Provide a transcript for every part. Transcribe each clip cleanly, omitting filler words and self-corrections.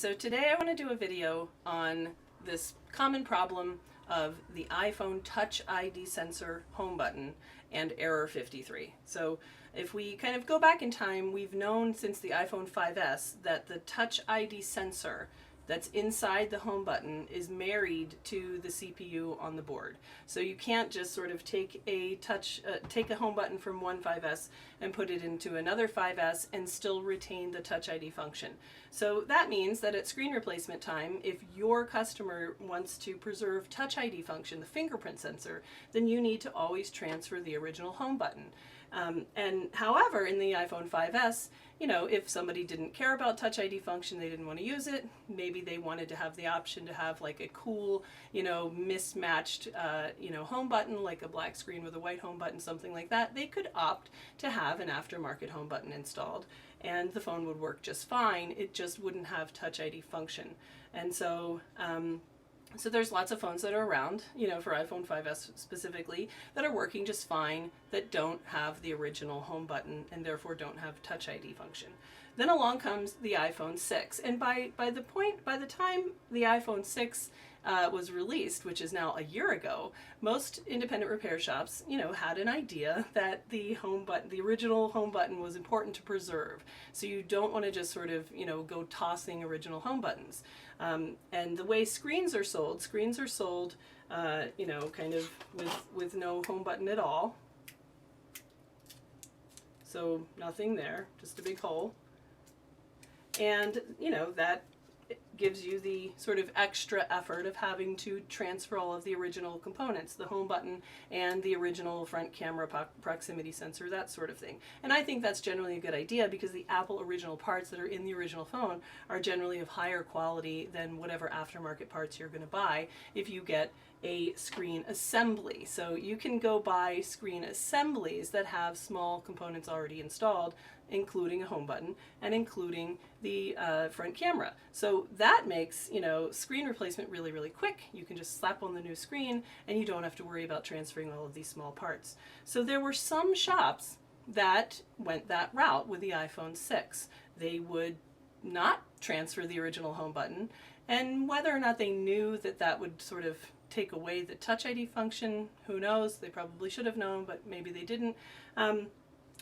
So today I want to do a video on this common problem of the iPhone Touch ID sensor home button and error 53. So if we kind of go back in time, we've known since the iPhone 5S that the Touch ID sensor that's inside the home button is married to the CPU on the board. So you can't just sort of take a home button from one 5S and put it into another 5S and still retain the Touch ID function. So that means that at screen replacement time, if your customer wants to preserve Touch ID function, the fingerprint sensor, then you need to always transfer the original home button. And however, in the iPhone 5S, if somebody didn't care about Touch ID function, they didn't want to use it, maybe they wanted to have the option to have like a cool, mismatched, home button, like a black screen with a white home button, something like that, they could opt to have an aftermarket home button installed, and the phone would work just fine. It just wouldn't have Touch ID function. And so, so there's lots of phones that are around, for iPhone 5S specifically, that are working just fine, that don't have the original home button and therefore don't have Touch ID function. Then along comes the iPhone 6, and by the time the iPhone 6 was released, which is now a year ago, most independent repair shops, had an idea that the home button, the original home button, was important to preserve. So you don't want to just sort of, go tossing original home buttons. And the way screens are sold, kind of with no home button at all. So nothing there, just a big hole. And, that gives you the sort of extra effort of having to transfer all of the original components, the home button and the original front camera proximity sensor, that sort of thing. And I think that's generally a good idea because the Apple original parts that are in the original phone are generally of higher quality than whatever aftermarket parts you're going to buy if you get a screen assembly. So you can go buy screen assemblies that have small components already installed, including a home button and including the front camera. So that makes, screen replacement really, really quick. You can just slap on the new screen and you don't have to worry about transferring all of these small parts. So there were some shops that went that route with the iPhone 6. They would not transfer the original home button, and whether or not they knew that that would sort of take away the Touch ID function, who knows? They probably should have known, but maybe they didn't.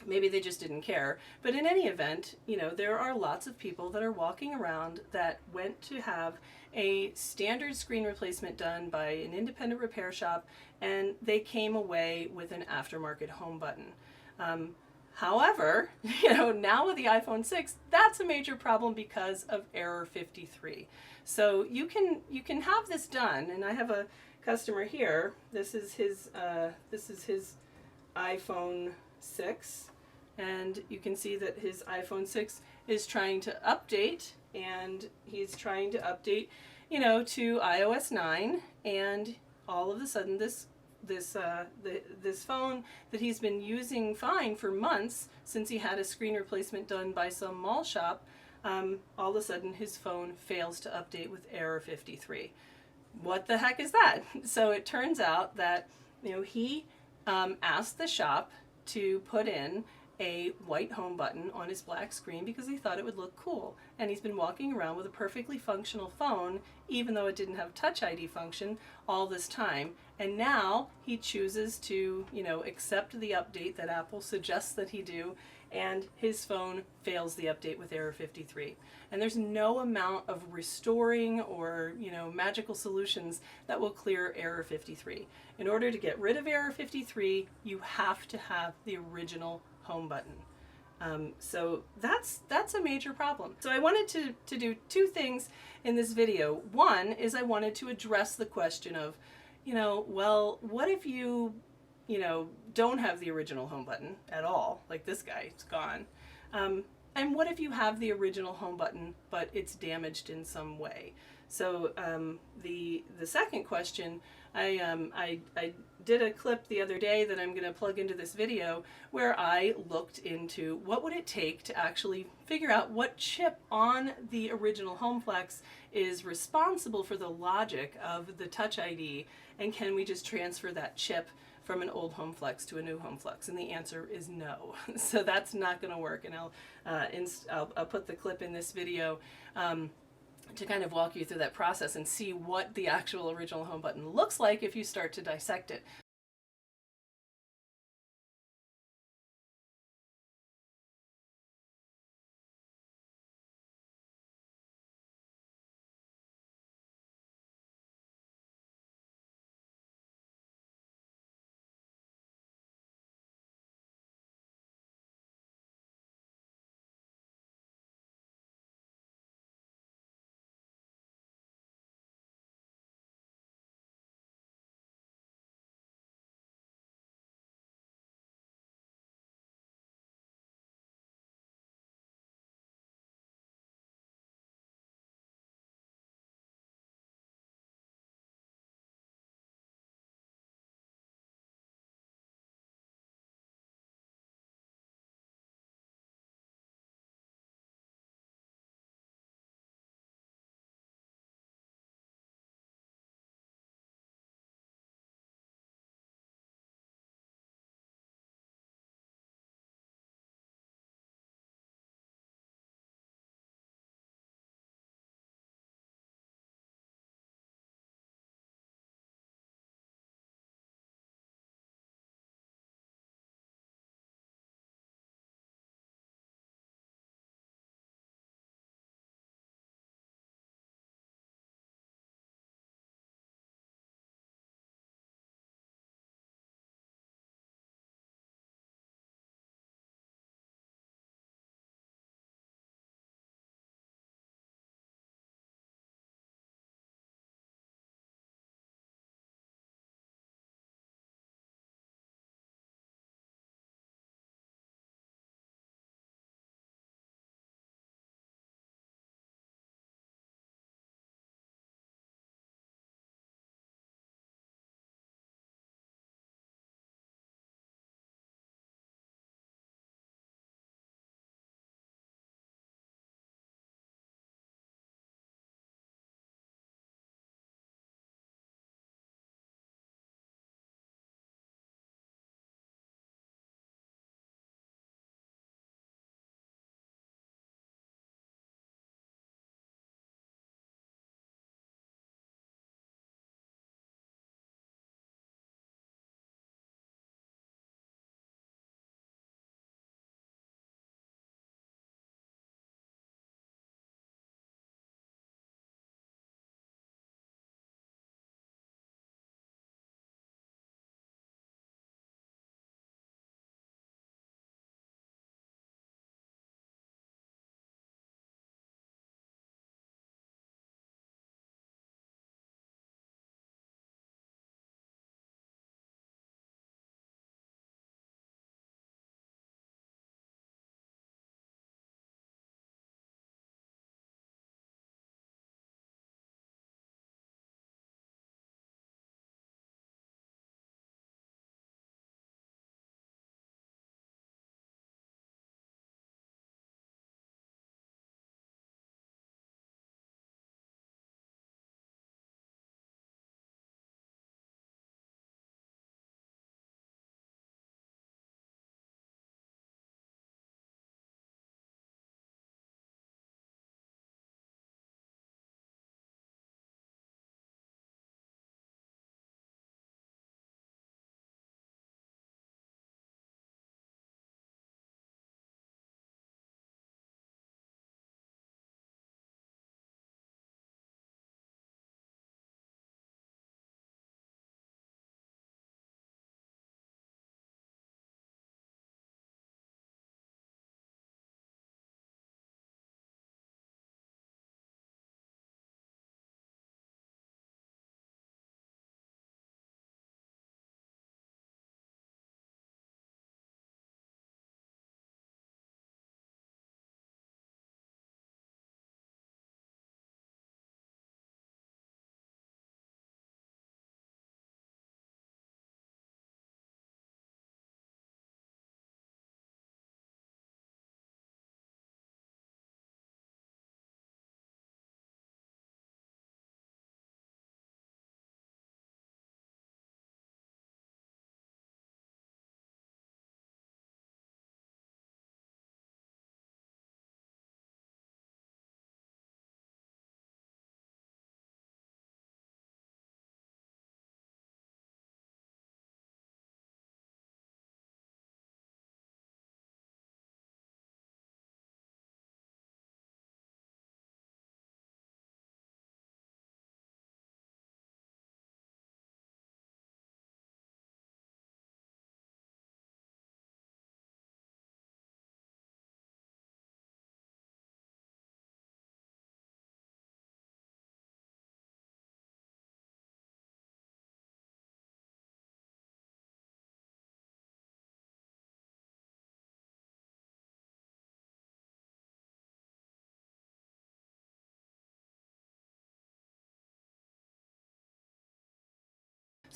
Maybe they just didn't care. But in any event, there are lots of people that are walking around that went to have a standard screen replacement done by an independent repair shop, and they came away with an aftermarket home button. However, now with the iPhone 6, that's a major problem because of error 53. So you can have this done, and I have a customer here. This is his iPhone 6, and you can see that his iPhone 6 is trying to update, and he's trying to update, to iOS 9, and all of a sudden this phone that he's been using fine for months since he had a screen replacement done by some mall shop, all of a sudden his phone fails to update with error 53. What the heck is that? So it turns out that he asked the shop to put in a white home button on his black screen because he thought it would look cool. And he's been walking around with a perfectly functional phone, even though it didn't have Touch ID function, all this time. And now he chooses to, accept the update that Apple suggests that he do, and his phone fails the update with error 53. And there's no amount of restoring or, magical solutions that will clear error 53. In order to get rid of error 53, you have to have the original home button. So that's a major problem. So I wanted to do two things in this video. One is I wanted to address the question of, well, what if you don't have the original home button at all, like this guy, it's gone. And what if you have the original home button, but it's damaged in some way? So the second question, I did a clip the other day that I'm going to plug into this video where I looked into what would it take to actually figure out what chip on the original HomeFlex is responsible for the logic of the Touch ID, and can we just transfer that chip from an old HomeFlex to a new HomeFlex? And the answer is no. So that's not going to work, and I'll put the clip in this video. to kind of walk you through that process and see what the actual original home button looks like if you start to dissect it.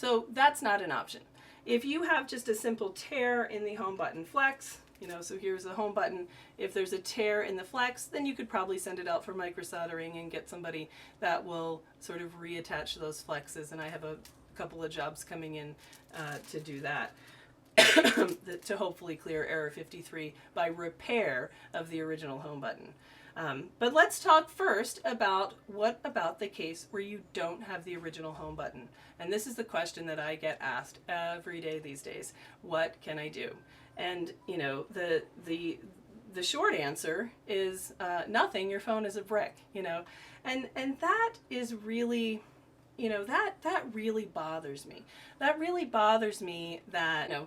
So that's not an option. If you have just a simple tear in the home button flex, so here's the home button. If there's a tear in the flex, then you could probably send it out for microsoldering and get somebody that will sort of reattach those flexes. And I have a couple of jobs coming in to do that. To hopefully clear error 53 by repair of the original home button. But let's talk first about what about the case where you don't have the original home button. And this is the question that I get asked every day these days. What can I do? And the short answer is nothing. Your phone is a brick. And that is really, that really bothers me. That really bothers me that $600,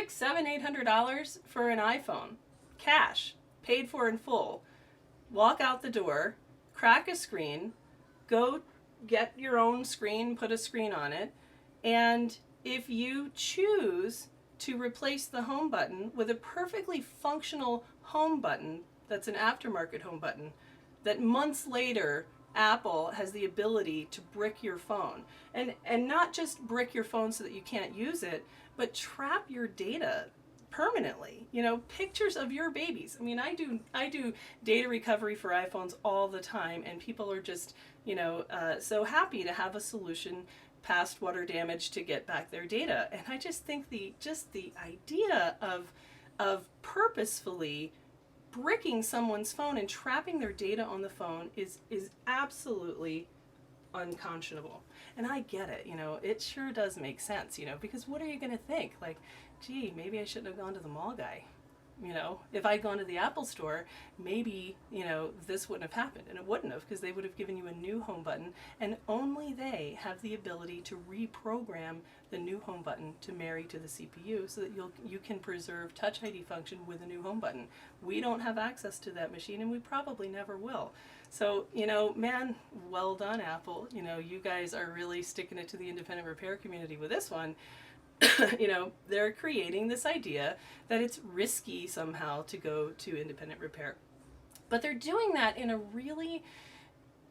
$700, $800 for an iPhone, cash, paid for in full. Walk out the door, crack a screen, go get your own screen, put a screen on it, and if you choose to replace the home button with a perfectly functional home button that's an aftermarket home button, that months later Apple has the ability to brick your phone, and not just brick your phone so that you can't use it, but trap your data permanently. Pictures of your babies. I mean, I do data recovery for iPhones all the time, and people are just so happy to have a solution past water damage to get back their data. And I just think the idea of purposefully bricking someone's phone and trapping their data on the phone is absolutely unconscionable. And I get it, it sure does make sense, because what are you going to think? Like, gee, maybe I shouldn't have gone to the mall guy. If I'd gone to the Apple store, maybe, this wouldn't have happened. And it wouldn't have, because they would have given you a new home button, and only they have the ability to reprogram the new home button to marry to the CPU so that you can preserve Touch ID function with a new home button. We don't have access to that machine, and we probably never will. So, man, well done, Apple. You guys are really sticking it to the independent repair community with this one. They're creating this idea that it's risky somehow to go to independent repair. But they're doing that in a really,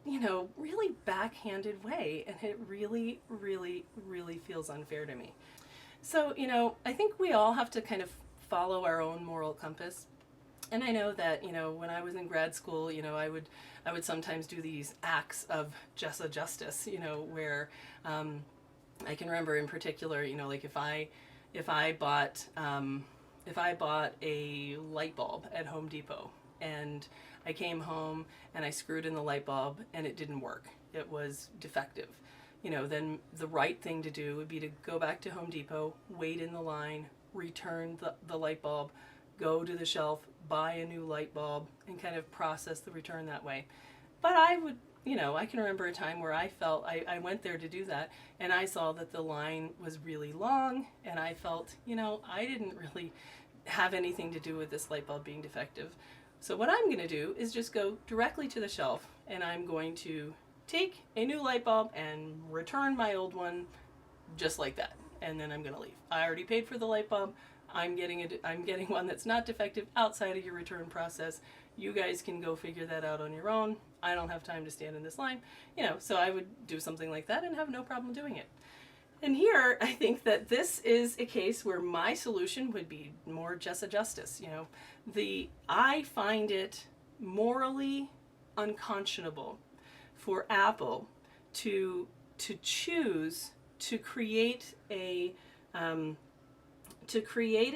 really backhanded way, and it really, really, really feels unfair to me. So, I think we all have to kind of follow our own moral compass. And I know that, when I was in grad school, I would sometimes do these acts of justice, where I can remember in particular, like if I bought a light bulb at Home Depot, and I came home and I screwed in the light bulb and it didn't work, it was defective, then the right thing to do would be to go back to Home Depot, wait in the line, return the light bulb, go to the shelf, buy a new light bulb, and kind of process the return that way. But I would, I can remember a time where I felt, I went there to do that, and I saw that the line was really long, and I felt, I didn't really have anything to do with this light bulb being defective. So what I'm going to do is just go directly to the shelf, and I'm going to take a new light bulb and return my old one just like that, and then I'm going to leave. I already paid for the light bulb. I'm getting one that's not defective outside of your return process. You guys can go figure that out on your own. I don't have time to stand in this line. So I would do something like that and have no problem doing it. And here, I think that this is a case where my solution would be more just a justice. I find it morally unconscionable for Apple to choose to create a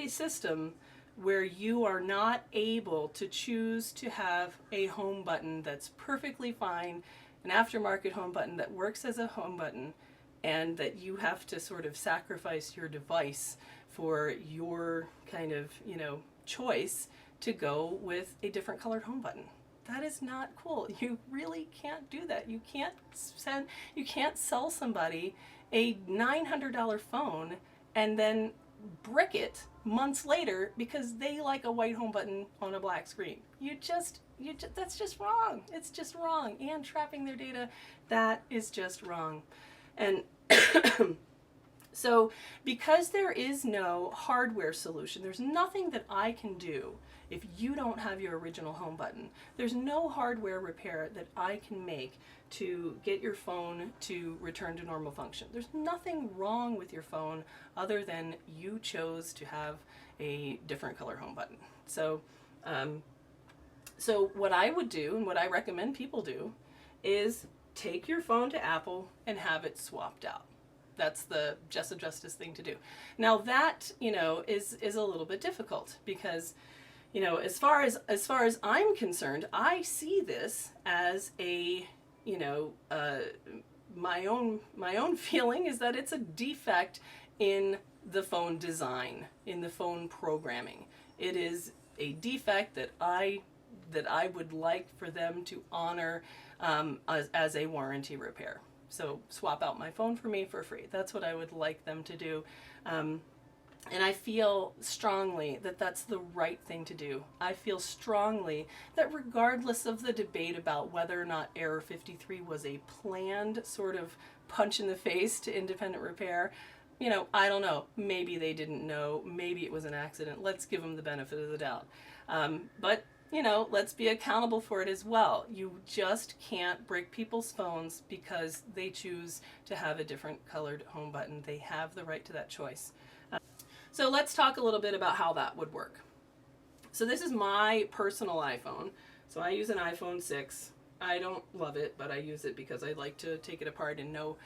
system where you are not able to choose to have a home button that's perfectly fine, an aftermarket home button that works as a home button, and that you have to sort of sacrifice your device for your kind of, choice to go with a different colored home button. That is not cool. You really can't do that. You can't sell somebody a $900 phone and then brick it months later because they like a white home button on a black screen. That's just wrong. It's just wrong. And trapping their data, that is just wrong. And So because there is no hardware solution, there's nothing that I can do if you don't have your original home button. There's no hardware repair that I can make to get your phone to return to normal function. There's nothing wrong with your phone other than you chose to have a different color home button. So, so what I would do and what I recommend people do is take your phone to Apple and have it swapped out. That's the just and justice thing to do. Now that, is a little bit difficult because, as far as I'm concerned, I see this as a, my own feeling is that it's a defect in the phone design, in the phone programming. It is a defect that I would like for them to honor as a warranty repair. So swap out my phone for me for free. That's what I would like them to do. And I feel strongly that that's the right thing to do. I feel strongly that regardless of the debate about whether or not Error 53 was a planned sort of punch in the face to independent repair, I don't know. Maybe they didn't know. Maybe it was an accident. Let's give them the benefit of the doubt. But let's be accountable for it as well. You just can't brick people's phones because they choose to have a different colored home button. They have the right to that choice. So let's talk a little bit about how that would work. So this is my personal iPhone. So I use an iPhone 6. I don't love it, but I use it because I like to take it apart and know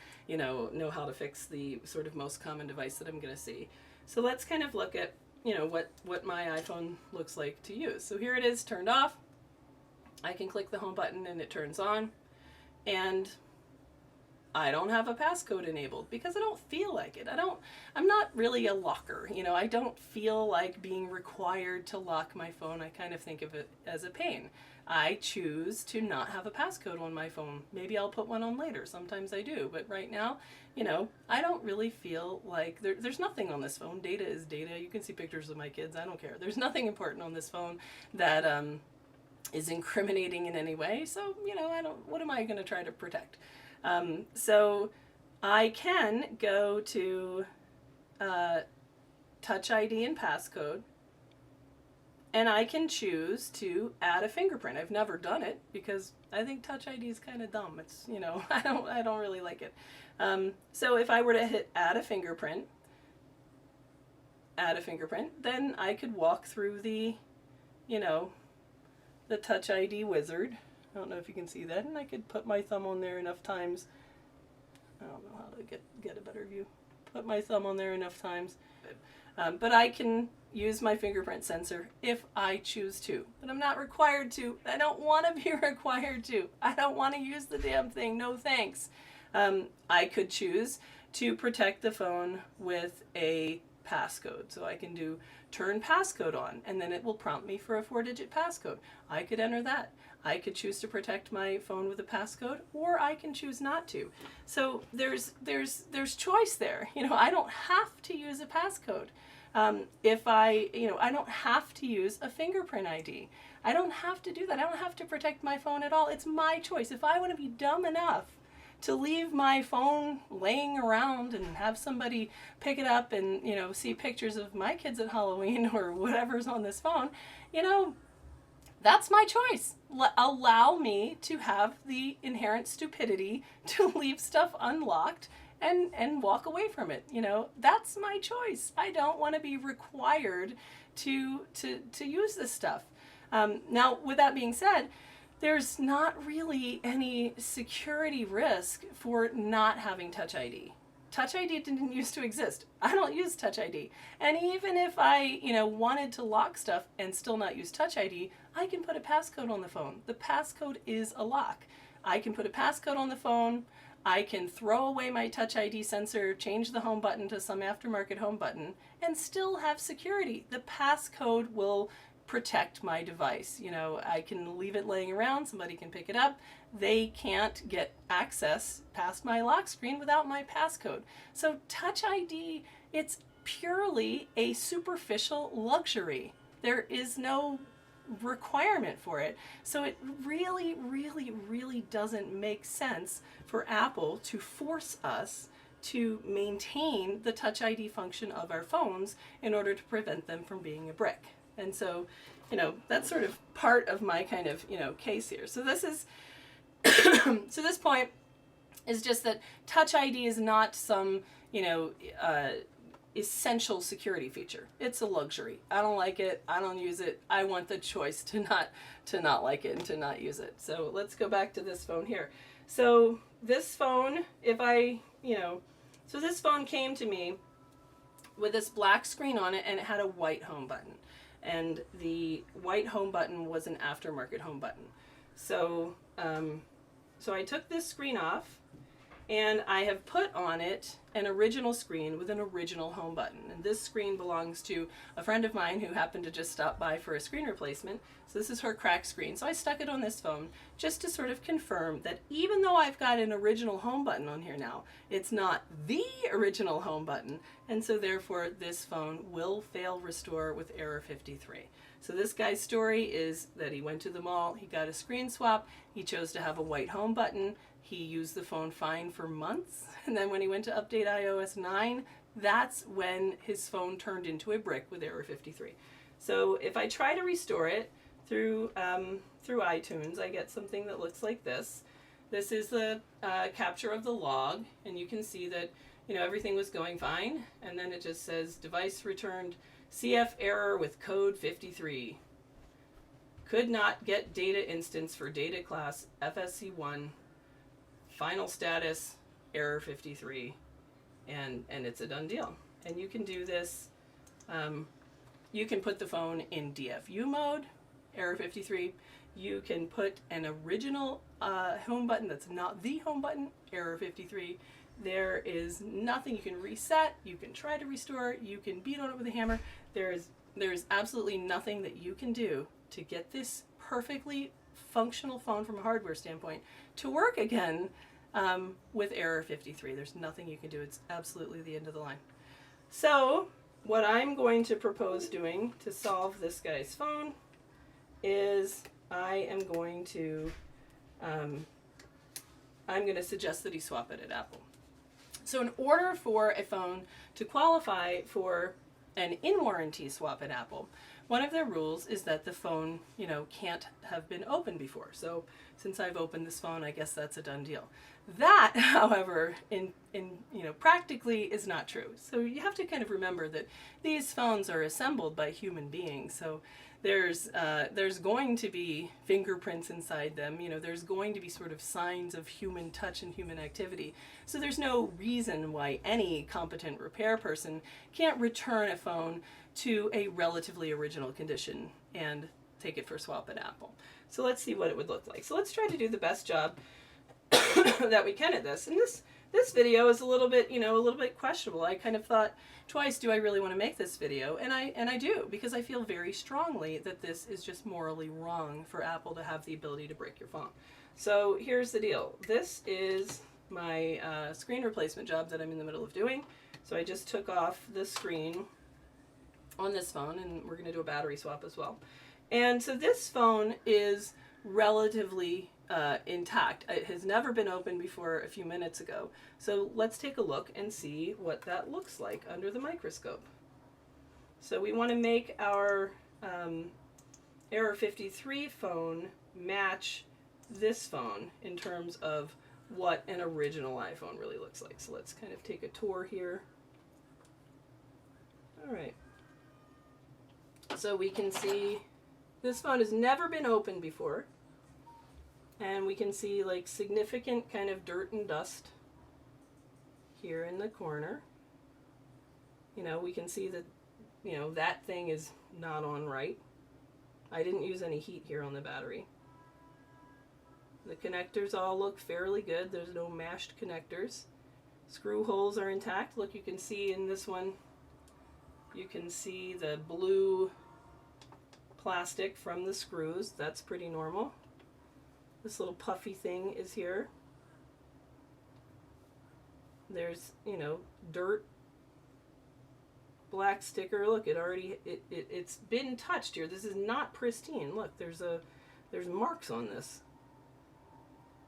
how to fix the sort of most common device that I'm going to see. So let's kind of look at what my iPhone looks like to use. So here it is turned off. I can click the home button and it turns on. And I don't have a passcode enabled because I don't feel like it. I'm not really a locker. I don't feel like being required to lock my phone. I kind of think of it as a pain. I choose to not have a passcode on my phone. Maybe I'll put one on later. Sometimes I do. But right now, I don't really feel like there's nothing on this phone. Data is data. You can see pictures of my kids. I don't care. There's nothing important on this phone that is incriminating in any way. So, what am I going to try to protect? So I can go to Touch ID and passcode, and I can choose to add a fingerprint. I've never done it because I think Touch ID is kind of dumb. It's, I don't really like it. So if I were to hit add a fingerprint, then I could walk through the Touch ID wizard. I don't know if you can see that, and I could put my thumb on there enough times. I don't know how to get a better view. Put my thumb on there enough times. But I can use my fingerprint sensor if I choose to. But I'm not required to. I don't want to be required to. I don't want to use the damn thing. No thanks. I could choose to protect the phone with a passcode. So I can do turn passcode on, and then it will prompt me for a 4-digit passcode. I could enter that. I could choose to protect my phone with a passcode, or I can choose not to. So there's choice there. I don't have to use a passcode. If I don't have to use a fingerprint ID. I don't have to do that. I don't have to protect my phone at all. It's my choice. If I want to be dumb enough to leave my phone laying around and have somebody pick it up and, see pictures of my kids at Halloween or whatever's on this phone, that's my choice. Allow me to have the inherent stupidity to leave stuff unlocked and walk away from it. That's my choice. I don't want to be required to use this stuff. Now, with that being said, there's not really any security risk for not having Touch ID. Touch ID didn't used to exist. I don't use Touch ID. And even if I, wanted to lock stuff and still not use Touch ID, I can put a passcode on the phone. The passcode is a lock. I can put a passcode on the phone. I can throw away my Touch ID sensor, change the home button to some aftermarket home button, and still have security. The passcode will protect my device. I can leave it laying around, somebody can pick it up. They can't get access past my lock screen without my passcode. So Touch ID, it's purely a superficial luxury. There is no requirement for it. So it really, really, really doesn't make sense for Apple to force us to maintain the Touch ID function of our phones in order to prevent them from being a brick. And so, that's sort of part of my kind of, case here. So this is, so this point is just that Touch ID is not some, essential security feature. It's a luxury. I don't like it. I don't use it. I want the choice to not like it and to not use it. So let's go back to this phone here. So this phone, so this phone came to me with this black screen on it, and it had a white home button. And the white home button was an aftermarket home button. So, so I took this screen off, and I have put on it an original screen with an original home button. And this screen belongs to a friend of mine who happened to just stop by for a screen replacement. So this is her cracked screen. So I stuck it on this phone just to sort of confirm that even though I've got an original home button on here now, it's not the original home button. And so therefore this phone will fail restore with error 53. So this guy's story is that he went to the mall, he got a screen swap, he chose to have a white home button, he used the phone fine for months, and then when he went to update iOS 9, that's when his phone turned into a brick with error 53. So if I try to restore it through iTunes, I get something that looks like this. This is the capture of the log, and you can see that everything was going fine, and then it just says device returned CF error with code 53. Could not get data instance for data class FSC1. Final status error 53, and it's a done deal. And you can do this. You can put the phone in DFU mode, error 53. You can put an original home button that's not the home button, error 53. There is nothing you can reset. You can try to restore. You can beat on it with a hammer. There's absolutely nothing that you can do to get this perfectly functional phone from a hardware standpoint to work again with error 53. There's nothing you can do. It's absolutely the end of the line. So what I'm going to propose doing to solve this guy's phone is I am going to suggest that he swap it at Apple. So in order for a phone to qualify for an in-warranty swap at Apple, one of their rules is that the phone, can't have been opened before. So since I've opened this phone, I guess that's a done deal. That, however, in practically is not true. So you have to kind of remember that these phones are assembled by human beings. So there's going to be fingerprints inside them. There's going to be sort of signs of human touch and human activity. So there's no reason why any competent repair person can't return a phone to a relatively original condition and take it for swap at Apple. So let's see what it would look like. So let's try to do the best job that we can at this. And this video is a little bit questionable. I kind of thought twice, do I really want to make this video? And I do, because I feel very strongly that this is just morally wrong for Apple to have the ability to break your phone. So here's the deal. This is my screen replacement job that I'm in the middle of doing. So I just took off the screen on this phone, and we're going to do a battery swap as well. And so this phone is relatively intact. It has never been opened before a few minutes ago. So let's take a look and see what that looks like under the microscope. So we want to make our error 53 phone match this phone in terms of what an original iPhone really looks like. So let's kind of take a tour here. All right. So we can see this phone has never been opened before. And we can see like significant kind of dirt and dust here in the corner. We can see that, that thing is not on right. I didn't use any heat here on the battery. The connectors all look fairly good. There's no mashed connectors. Screw holes are intact. Look, you can see in this one, you can see the blue plastic from the screws. That's pretty normal. This little puffy thing is here. There's, dirt, black sticker. Look, it's been touched here. This is not pristine. Look, there's marks on this.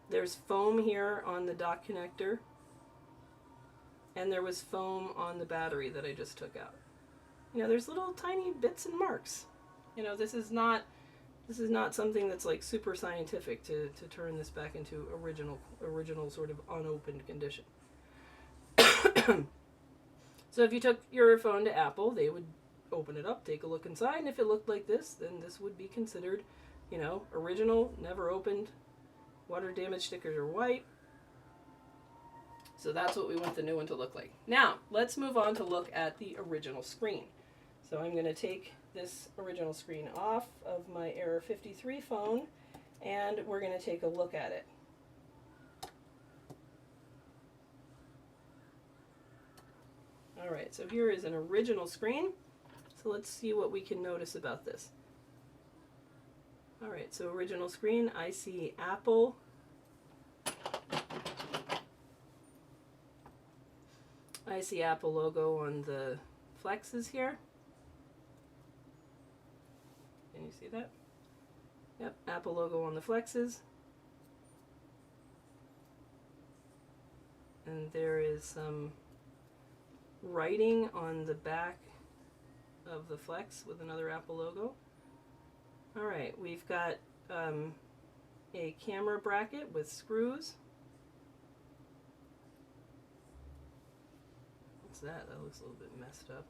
There's foam here on the dock connector. and there was foam on the battery that I just took out. You know, there's little tiny bits and marks. You know, this is not something that's like super scientific to turn this back into original sort of unopened condition. So if you took your phone to Apple, they would open it up, take a look inside, and if it looked like this, then this would be considered, you know, original, never opened, water damage stickers are white. So that's what we want the new one to look like. Now, let's move on to look at the original screen. So I'm going to take this original screen off of my Error 53 phone, and we're going to take a look at it. Alright, so here is an original screen. So let's see what we can notice about this. Alright, so original screen, I see Apple. I see Apple logo on the flexes here. Can you see that? Yep, Apple logo on the flexes. And there is some writing on the back of the flex with another Apple logo. Alright, we've got a camera bracket with screws. What's that? That looks a little bit messed up.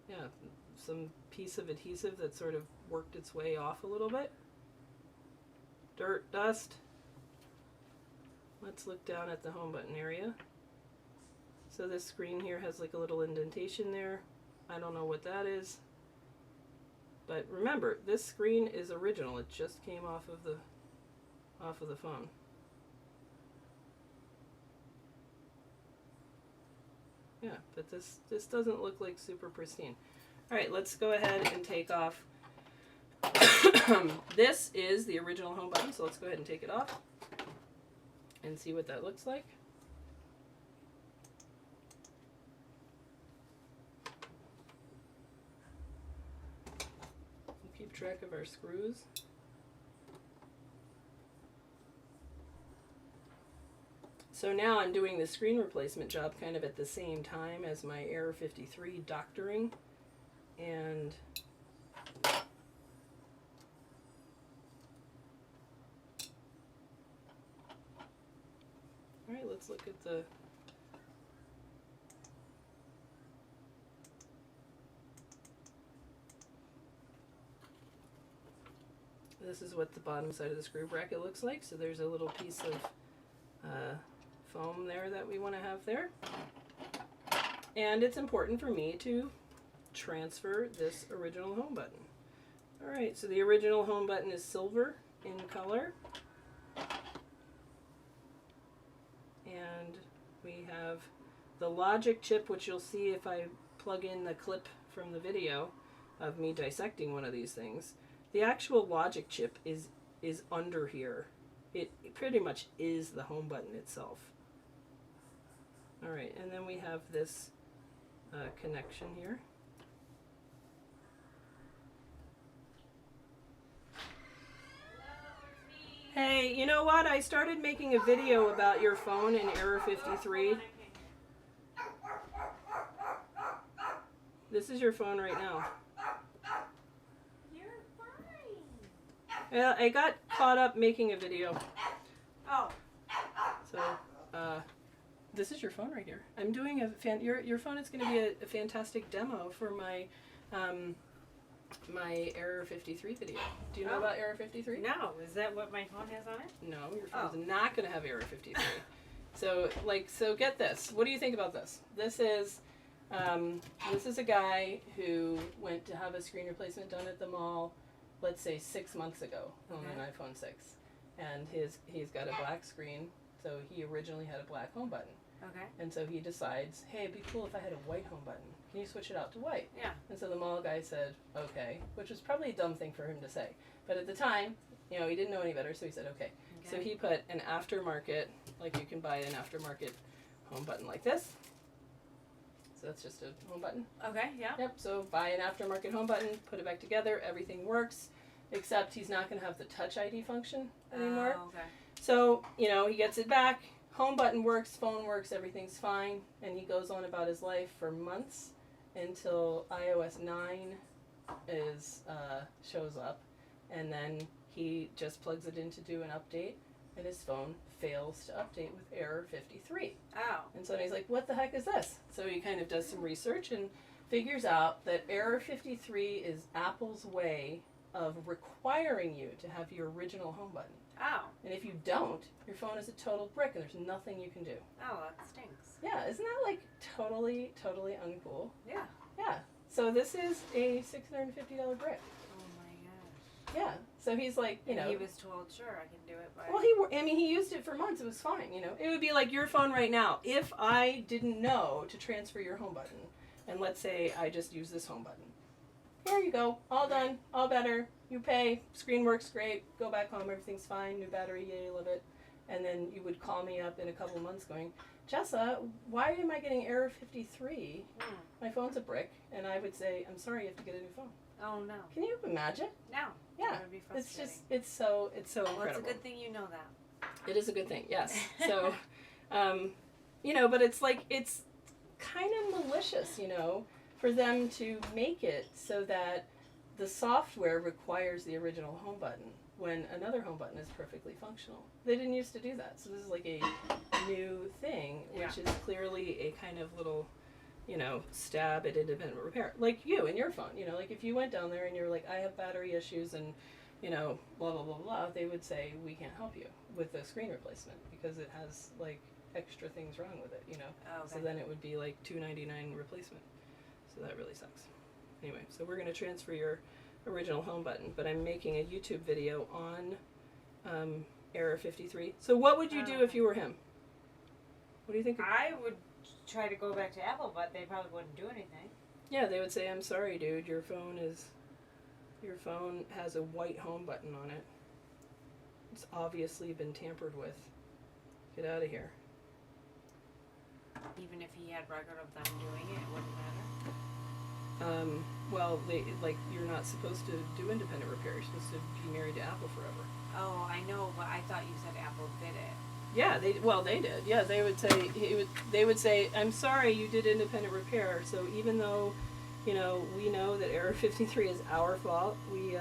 Yeah, some piece of adhesive that sort of worked its way off a little bit. Dirt, dust. Let's look down at the home button area. So this screen here has like a little indentation there. I don't know what that is. But remember, this screen is original. It just came off of the phone. Yeah, but this doesn't look like super pristine. All right, let's go ahead and take off. This is the original home button, so let's go ahead and take it off and see what that looks like. We'll keep track of our screws. So now I'm doing the screen replacement job kind of at the same time as my Error 53 doctoring. And alright, let's look at the this is what the bottom side of the screw bracket looks like. So there's a little piece of foam there that we want to have there. And it's important for me to transfer this original home button. Alright, so the original home button is silver in color. And we have the logic chip, which you'll see if I plug in the clip from the video of me dissecting one of these things. The actual logic chip is under here. It pretty much is the home button itself. Alright, and then we have this connection here. Hey, you know what? I started making a video about your phone in Error 53. This is your phone right now. You're fine. Yeah, I got caught up making a video. Oh. So, this is your phone right here. I'm doing your phone is going to be a fantastic demo for my my Error 53 video. Do you know about Error 53? No, is that what my phone has on it? No, your phone's not going to have Error 53. So get this. What do you think about this? This is a guy who went to have a screen replacement done at the mall, let's say 6 months ago, on an iPhone 6. And he's got a black screen, so he originally had a black home button. Okay. And so he decides, hey, it'd be cool if I had a white home button. Can you switch it out to white? Yeah. And so the mall guy said, okay, which was probably a dumb thing for him to say. But at the time, you know, he didn't know any better, so he said, okay. So he put an aftermarket, like you can buy an aftermarket home button like this. So that's just a home button. Okay, yeah. Yep, so buy an aftermarket home button, put it back together, everything works, except he's not going to have the Touch ID function anymore. Oh, okay. So, you know, he gets it back, home button works, phone works, everything's fine, and he goes on about his life for months until iOS 9 shows up, and then he just plugs it in to do an update, and his phone fails to update with error 53. Oh. And so he's like, what the heck is this? So he kind of does some research and figures out that error 53 is Apple's way of requiring you to have your original home button. Oh. And if you don't, your phone is a total brick and there's nothing you can do. Oh, that stinks. Yeah, isn't that like totally uncool? Yeah. Yeah. So this is a $650 brick. Oh my gosh. Yeah. So he's like, you And know. he was told, sure, I can do it, but. Well, he used it for months. It was fine, you know. It would be like your phone right now. If I didn't know to transfer your home button, and let's say I just use this home button. Here you go. All done. All better. You pay. Screen works great. Go back home. Everything's fine. New battery. Yay, love it. And then you would call me up in a couple months going, Jessa, why am I getting error 53? My phone's a brick. And I would say, I'm sorry, you have to get a new phone. Oh no. Can you imagine? No. Yeah. That would be It's frustrating. just, it's so incredible. Well, it's a good thing you know that. It is a good thing, yes. So, you know, but it's like, it's kind of malicious, you know, for them to make it so that the software requires the original home button when another home button is perfectly functional. They didn't used to do that. So this is like a new thing, which is clearly a kind of little, you know, stab at independent repair. Like you and your phone, you know, like if you went down there and you're like, I have battery issues and, you know, blah, blah, blah, blah, they would say, we can't help you with the screen replacement because it has like extra things wrong with it, you know. Oh, okay. So then it would be like $299 replacement. So that really sucks. Anyway, so we're going to transfer your original home button, but I'm making a YouTube video on error 53. So what would you do if you were him? What do you think? I would try to go back to Apple, but they probably wouldn't do anything. Yeah, they would say, I'm sorry, dude, your phone has a white home button on it. It's obviously been tampered with. Get out of here. Even if he had record of them doing it, it wouldn't matter. Well, you're not supposed to do independent repair. You're supposed to be married to Apple forever. Oh, I know, but I thought you said Apple did it. Yeah, they did. Yeah, they would say, I'm sorry, you did independent repair. So even though, you know, we know that error 53 is our fault, we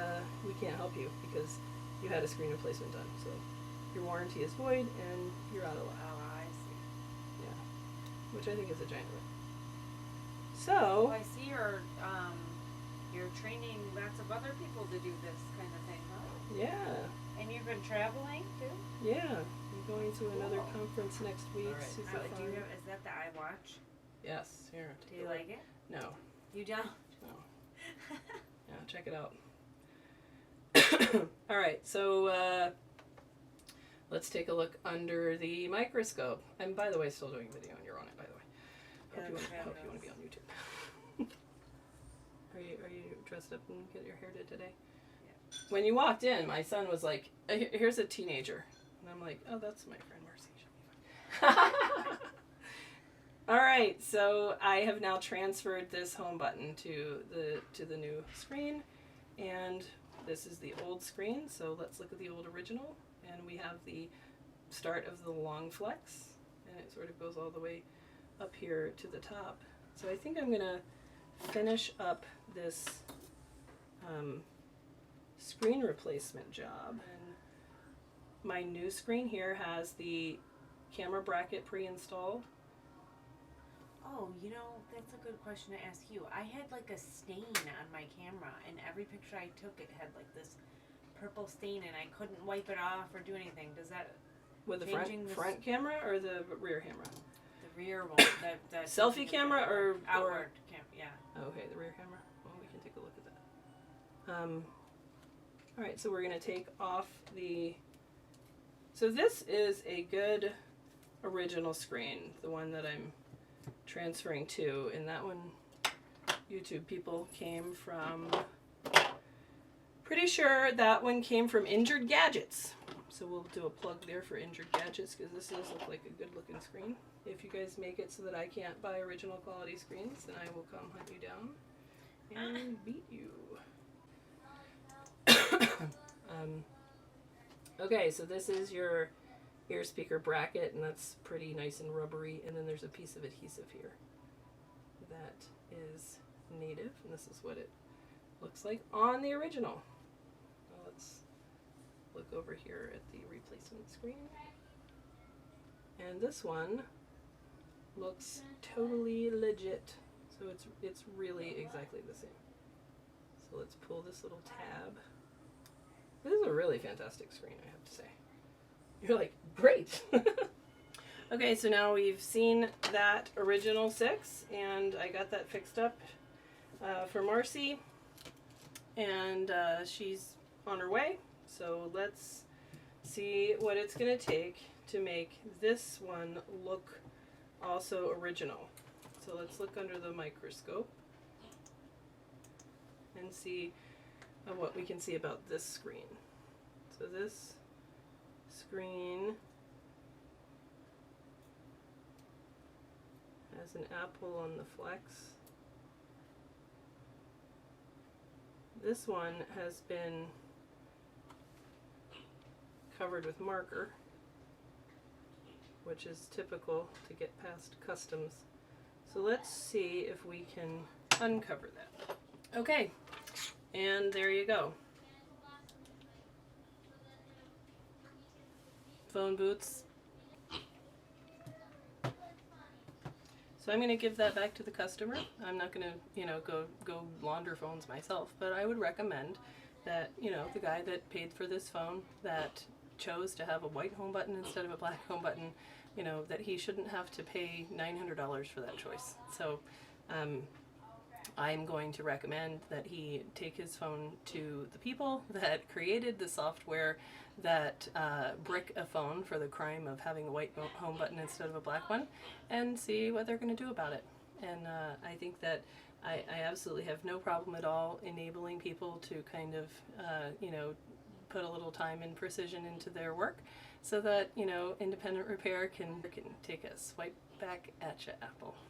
can't help you because you had a screen replacement done. So your warranty is void and you're out of luck. Oh, I see. Yeah, which I think is a giant win. Oh, So I see you're training lots of other people to do this kind of thing, huh? yeah, And you've been traveling too? yeah, I'm going to another conference next week. All right. Super Do you fun. have, is that the iWatch? Yes, here. Do you like it? No, You don't? no. Yeah, check it out. All right, so let's take a look under the microscope. And by the way, still doing video, and you're on it, by the way. Hope you want to be on YouTube. Are you dressed up and get your hair did today? Yeah. When you walked in, my son was like, "Here's a teenager," and I'm like, "Oh, that's my friend Marcy. She'll be fine." All right, so I have now transferred this home button to the new screen, and this is the old screen. So let's look at the old original, and we have the start of the long flex, and it sort of goes all the way up here to the top. So I think I'm gonna finish up this screen replacement job. And my new screen here has the camera bracket pre-installed. Oh, you know, that's a good question to ask you. I had like a stain on my camera, and every picture I took, it had like this purple stain, and I couldn't wipe it off or do anything. Does that With the Changing this- front camera or the rear camera? the rear one? That Selfie camera or outward camera? Yeah. Okay, the rear camera. Well, we can take a look at that. All right, so we're gonna take off the. So this is a good original screen, the one that I'm transferring to, and that one, YouTube people came from. Pretty sure that one came from Injured Gadgets. So we'll do a plug there for Injured Gadgets because this does look like a good looking screen. If you guys make it so that I can't buy original quality screens, then I will come hunt you down and beat you. Okay, so this is your ear speaker bracket, and that's pretty nice and rubbery. And then there's a piece of adhesive here that is native, and this is what it looks like on the original. Now let's look over here at the replacement screen. And this one looks totally legit. So it's really exactly the same. So let's pull this little tab. This is a really fantastic screen, I have to say. You're like, great. Okay, so now we've seen that original 6, and I got that fixed up for Marcy, and she's on her way. So let's see what it's going to take to make this one look also original. So let's look under the microscope and see what we can see about this screen. So this screen has an apple on the flex. This one has been covered with marker, which is typical to get past customs. So let's see if we can uncover that. Okay, and there you go. Phone booths. So I'm going to give that back to the customer. I'm not going to, go launder phones myself, but I would recommend that, the guy that paid for this phone, that chose to have a white home button instead of a black home button, that he shouldn't have to pay $900 for that choice. So I'm going to recommend that he take his phone to the people that created the software that brick a phone for the crime of having a white home button instead of a black one, and see what they're going to do about it. And I think that I absolutely have no problem at all enabling people to kind of, put a little time and precision into their work, so that, independent repair can take a swipe back at you, Apple.